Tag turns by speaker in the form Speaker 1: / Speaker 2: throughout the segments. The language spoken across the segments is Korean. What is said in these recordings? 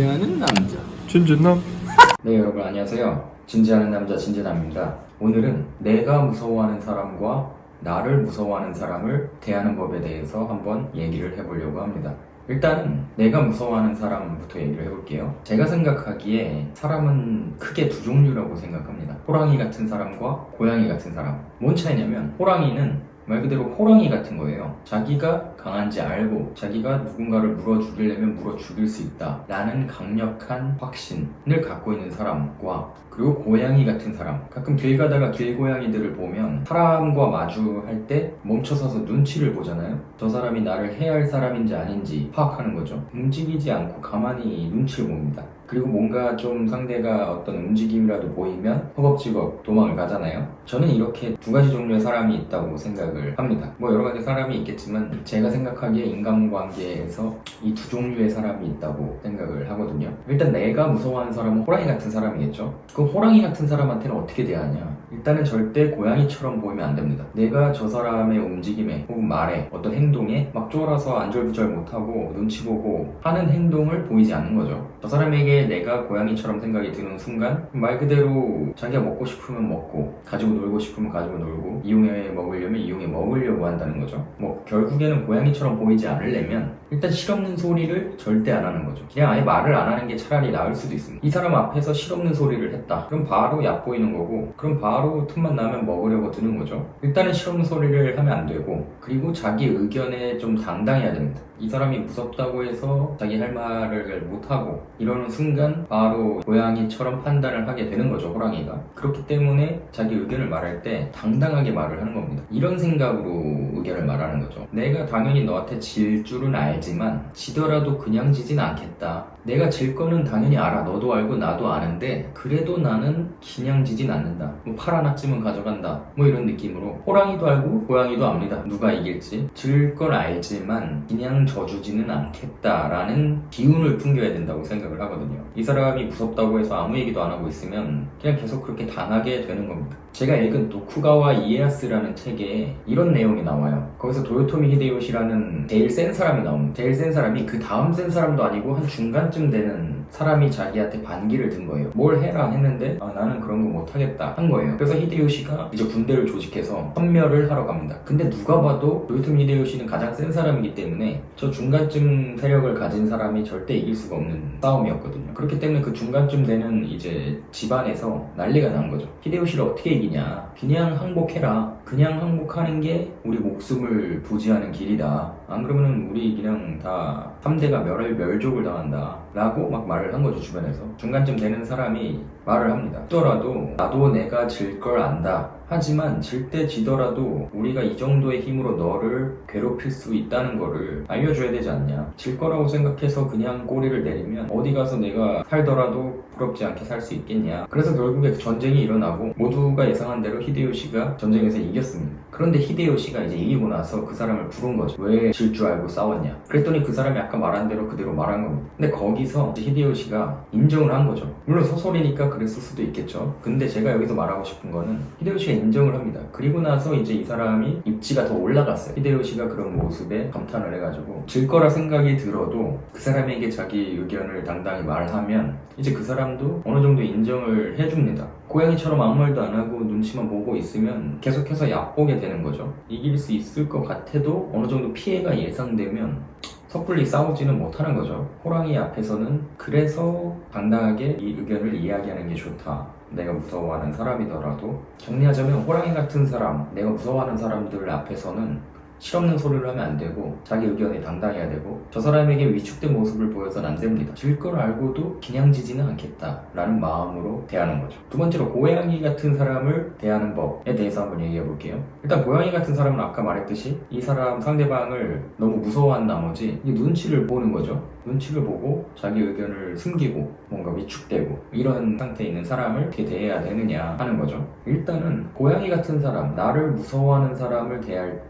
Speaker 1: 진지하는 남자
Speaker 2: 진진남.
Speaker 3: 네, 여러분 안녕하세요. 진지하는 남자 진진남입니다. 오늘은 내가 무서워하는 사람과 나를 무서워하는 사람을 대하는 법에 대해서 한번 얘기를 해보려고 합니다. 일단은 내가 무서워하는 사람부터 얘기를 해볼게요. 제가 생각하기에 사람은 크게 두 종류라고 생각합니다. 호랑이 같은 사람과 고양이 같은 사람. 뭔 차이냐면 호랑이는 말 그대로 호랑이 같은 거예요. 자기가 강한지 알고 자기가 누군가를 물어 죽이려면 물어 죽일 수 있다 라는 강력한 확신을 갖고 있는 사람과, 그리고 고양이 같은 사람. 가끔 길 가다가 길고양이들을 보면 사람과 마주할 때 멈춰서서 눈치를 보잖아요. 저 사람이 나를 해야 할 사람인지 아닌지 파악하는 거죠. 움직이지 않고 가만히 눈치를 봅니다. 그리고 뭔가 좀 상대가 어떤 움직임이라도 보이면 허겁지겁 도망을 가잖아요. 저는 이렇게 두 가지 종류의 사람이 있다고 생각을 합니다. 뭐 여러 가지 사람이 있겠지만 제가 생각하기에 인간관계에서 이 두 종류의 사람이 있다고 생각을 하거든요. 일단 내가 무서워하는 사람은 호랑이 같은 사람이겠죠. 그 호랑이 같은 사람한테는 어떻게 대하냐? 일단은 절대 고양이처럼 보이면 안 됩니다. 내가 저 사람의 움직임에 혹은 말에 어떤 행동에 막 쫄아서 안절부절 못하고 눈치 보고 하는 행동을 보이지 않는 거죠. 저 사람에게 내가 고양이처럼 생각이 드는 순간 말 그대로 자기가 먹고 싶으면 먹고 가지고 놀고 싶으면 가지고 놀고 이용해 먹으려면 이용해 먹으려고 한다는 거죠. 뭐 결국에는 고양이처럼 보이지 않으려면 일단 실없는 소리를 절대 안 하는 거죠. 그냥 아예 말을 안 하는 게 차라리 나을 수도 있습니다. 이 사람 앞에서 실없는 소리를 했다. 그럼 바로 얕보이는 거고, 그럼 바로 틈만 나면 먹으려고 드는 거죠. 일단은 실없는 소리를 하면 안 되고, 그리고 자기 의견에 좀 당당해야 됩니다. 이 사람이 무섭다고 해서 자기 할 말을 못하고 이러는 순간 바로 고양이처럼 판단을 하게 되는 거죠, 호랑이가. 그렇기 때문에 자기 의견을 말할 때 당당하게 말을 하는 겁니다. 이런 생각으로 의견을 말하는 거죠. 내가 당연히 너한테 질 줄은 알지만 지더라도 그냥 지진 않겠다. 내가 질 거는 당연히 알아. 너도 알고 나도 아는데 그래도 나는 그냥 지진 않는다. 뭐 팔 하나쯤은 가져간다. 뭐 이런 느낌으로 호랑이도 알고 고양이도 압니다. 누가 이길지. 질 건 알지만 그냥 져주지는 않겠다라는 기운을 풍겨야 된다고 생각을 하거든요. 이 사람이 무섭다고 해서 아무 얘기도 안 하고 있으면 그냥 계속 그렇게 당하게 되는 겁니다. 제가 읽은 도쿠가와 이에야스라는 책에 이런 내용이 나와요. 거기서 도요토미 히데요시라는 제일 센 사람이 나옵니다. 제일 센 사람이 그 다음 센 사람도 아니고 한 중간쯤 되는 사람이 자기한테 반기를 든 거예요. 뭘 해라 했는데 나는 그런 거 못하겠다 한 거예요. 그래서 히데요시가 이제 군대를 조직해서 선멸을 하러 갑니다. 근데 누가 봐도 도요토미 히데요시는 가장 센 사람이기 때문에 저 중간쯤 세력을 가진 사람이 절대 이길 수가 없는 싸움이었거든요. 그렇기 때문에 그 중간쯤 되는 이제 집안에서 난리가 난 거죠. 히데요시를 어떻게 이기냐? 그냥 항복해라. 그냥 항복하는 게 우리 목숨을 부지하는 길이다. 안 그러면은 우리 그냥 다 3대가 멸족을 당한다 라고 막 말을 한 거죠. 주변에서 중간쯤 되는 사람이 말을 합니다. 지더라도 나도 내가 질 걸 안다. 하지만 질 때 지더라도 우리가 이 정도의 힘으로 너를 괴롭힐 수 있다는 거를 알려줘야 되지 않냐. 질 거라고 생각해서 그냥 꼬리를 내리면 어디 가서 내가 살더라도 부럽지 않게 살 수 있겠냐. 그래서 결국에 전쟁이 일어나고 모두가 예상한 대로 히데요시가 전쟁에서 이겼습니다. 그런데 히데요시가 이제 이기고 나서 그 사람을 부른 거죠. 왜 질 줄 알고 싸웠냐. 그랬더니 그 사람이 아까 말한 대로 그대로 말한 겁니다. 근데 거기서 히데요시가 인정을 한 거죠. 물론 소설이니까 그랬을 수도 있겠죠. 근데 제가 여기서 말하고 싶은 거는 히데요시가 인정을 합니다. 그리고 나서 이제 이 사람이 입지가 더 올라갔어요. 히데요시가 그런 모습에 감탄을 해가지고 질 거라 생각이 들어도 그 사람에게 자기 의견을 당당히 말하면 이제 그 사람도 어느 정도 인정을 해줍니다. 고양이처럼 아무 말도 안 하고 눈치만 보고 있으면 계속해서 얕보게 되는 거죠. 이길 수 있을 것 같아도 어느 정도 피해가 예상되면 섣불리 싸우지는 못하는 거죠. 호랑이 앞에서는 그래서 당당하게 이 의견을 이야기하는 게 좋다. 내가 무서워하는 사람이더라도. 정리하자면 호랑이 같은 사람, 내가 무서워하는 사람들 앞에서는 실없는 소리를 하면 안 되고 자기 의견에 당당해야 되고 저 사람에게 위축된 모습을 보여서는 안 됩니다. 질 걸 알고도 그냥 지지는 않겠다라는 마음으로 대하는 거죠. 두 번째로 고양이 같은 사람을 대하는 법에 대해서 한번 얘기해 볼게요. 일단 고양이 같은 사람은 아까 말했듯이 이 사람 상대방을 너무 무서워한 나머지 눈치를 보는 거죠. 눈치를 보고 자기 의견을 숨기고 뭔가 위축되고 이런 상태에 있는 사람을 어떻게 대해야 되느냐 하는 거죠. 일단은 고양이 같은 사람, 나를 무서워하는 사람을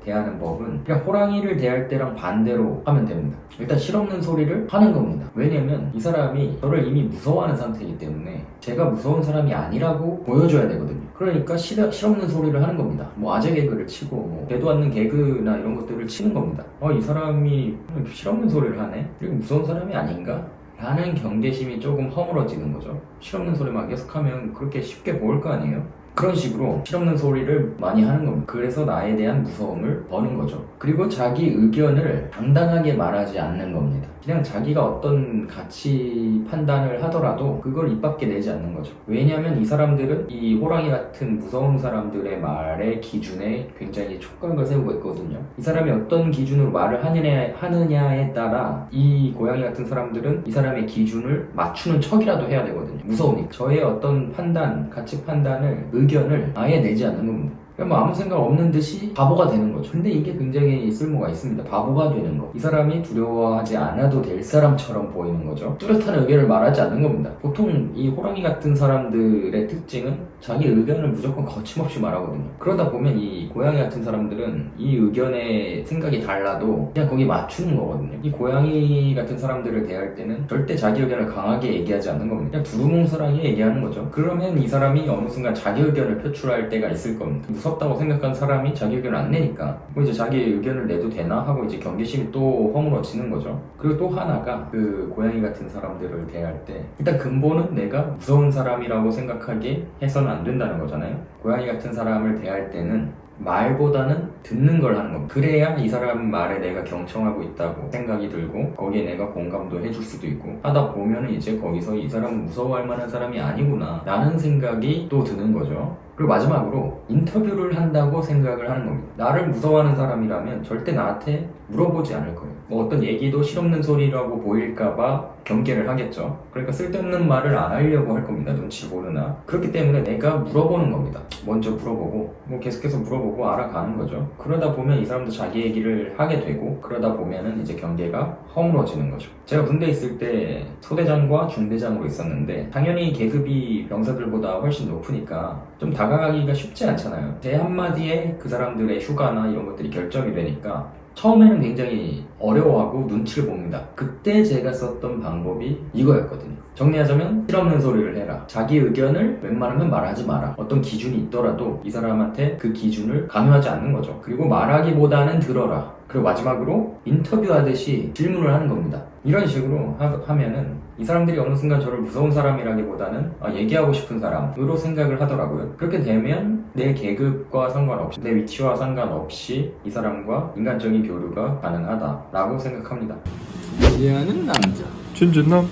Speaker 3: 대하는 법은 그냥 호랑이를 대할 때랑 반대로 하면 됩니다. 일단 실없는 소리를 하는 겁니다. 왜냐면 이 사람이 저를 이미 무서워하는 상태이기 때문에 제가 무서운 사람이 아니라고 보여줘야 되거든요. 그러니까 실없는 소리를 하는 겁니다. 뭐 아재 개그를 치고 뭐 되도 않는 개그나 이런 것들을 치는 겁니다. 이 사람이 실없는 소리를 하네? 그리고 무서운 사람이 아닌가? 라는 경계심이 조금 허물어지는 거죠. 실없는 소리만 계속하면 그렇게 쉽게 보일 거 아니에요? 그런 식으로 실없는 소리를 많이 하는 겁니다. 그래서 나에 대한 무서움을 버는 거죠. 그리고 자기 의견을 당당하게 말하지 않는 겁니다. 그냥 자기가 어떤 가치 판단을 하더라도 그걸 입 밖에 내지 않는 거죠. 왜냐하면 이 사람들은 이 호랑이 같은 무서운 사람들의 말의 기준에 굉장히 촉각을 세우고 있거든요. 이 사람이 어떤 기준으로 말을 하느냐에 따라 이 고양이 같은 사람들은 이 사람의 기준을 맞추는 척이라도 해야 되거든요. 무서우니까. 저의 어떤 판단, 가치 판단을, 의견을 아예 내지 않는 겁니다. 뭐 아무 생각 없는 듯이 바보가 되는 거죠. 근데 이게 굉장히 쓸모가 있습니다. 바보가 되는 거. 이 사람이 두려워하지 않아도 될 사람처럼 보이는 거죠. 뚜렷한 의견을 말하지 않는 겁니다. 보통 이 호랑이 같은 사람들의 특징은 자기 의견을 무조건 거침없이 말하거든요. 그러다 보면 이 고양이 같은 사람들은 이 의견의 생각이 달라도 그냥 거기 맞추는 거거든요. 이 고양이 같은 사람들을 대할 때는 절대 자기 의견을 강하게 얘기하지 않는 겁니다. 그냥 두루뭉술하게 얘기하는 거죠. 그러면 이 사람이 어느 순간 자기 의견을 표출할 때가 있을 겁니다. 무섭다고 생각한 사람이 자기 의견을 안 내니까 뭐 이제 자기 의견을 내도 되나 하고 이제 경계심이 또 허물어지는 거죠. 그리고 또 하나가 그 고양이 같은 사람들을 대할 때 일단 근본은 내가 무서운 사람이라고 생각하게 해서는 안 된다는 거잖아요. 고양이 같은 사람을 대할 때는 말보다는 듣는 걸 하는 겁니다. 그래야 이 사람 말에 내가 경청하고 있다고 생각이 들고 거기에 내가 공감도 해줄 수도 있고 하다 보면은 이제 거기서 이 사람은 무서워할 만한 사람이 아니구나 라는 생각이 또 드는 거죠. 그리고 마지막으로 인터뷰를 한다고 생각을 하는 겁니다. 나를 무서워하는 사람이라면 절대 나한테 물어보지 않을 거예요. 뭐 어떤 얘기도 실없는 소리라고 보일까봐 경계를 하겠죠. 그러니까 쓸데없는 말을 안 하려고 할 겁니다. 눈치 보느나. 그렇기 때문에 내가 물어보는 겁니다. 먼저 물어보고 뭐 계속해서 물어보고 알아가는 거죠. 그러다 보면 이 사람도 자기 얘기를 하게 되고 그러다 보면은 이제 경계가 허물어지는 거죠. 제가 군대 있을 때 소대장과 중대장으로 있었는데 당연히 계급이 병사들보다 훨씬 높으니까 좀 다가가기가 쉽지 않잖아요. 제 한마디에 그 사람들의 휴가나 이런 것들이 결정이 되니까 처음에는 굉장히 어려워하고 눈치를 봅니다. 그때 제가 썼던 방법이 이거였거든요. 정리하자면 실없는 소리를 해라. 자기 의견을 웬만하면 말하지 마라. 어떤 기준이 있더라도 이 사람한테 그 기준을 강요하지 않는 거죠. 그리고 말하기보다는 들어라. 그리고 마지막으로 인터뷰하듯이 질문을 하는 겁니다. 이런 식으로 하면은 이 사람들이 어느 순간 저를 무서운 사람이라기보다는 얘기하고 싶은 사람으로 생각을 하더라고요. 그렇게 되면 내 계급과 상관없이 내 위치와 상관없이 이 사람과 인간적인 교류가 가능하다라고 생각합니다.
Speaker 1: 이해하는 남자
Speaker 2: 진진남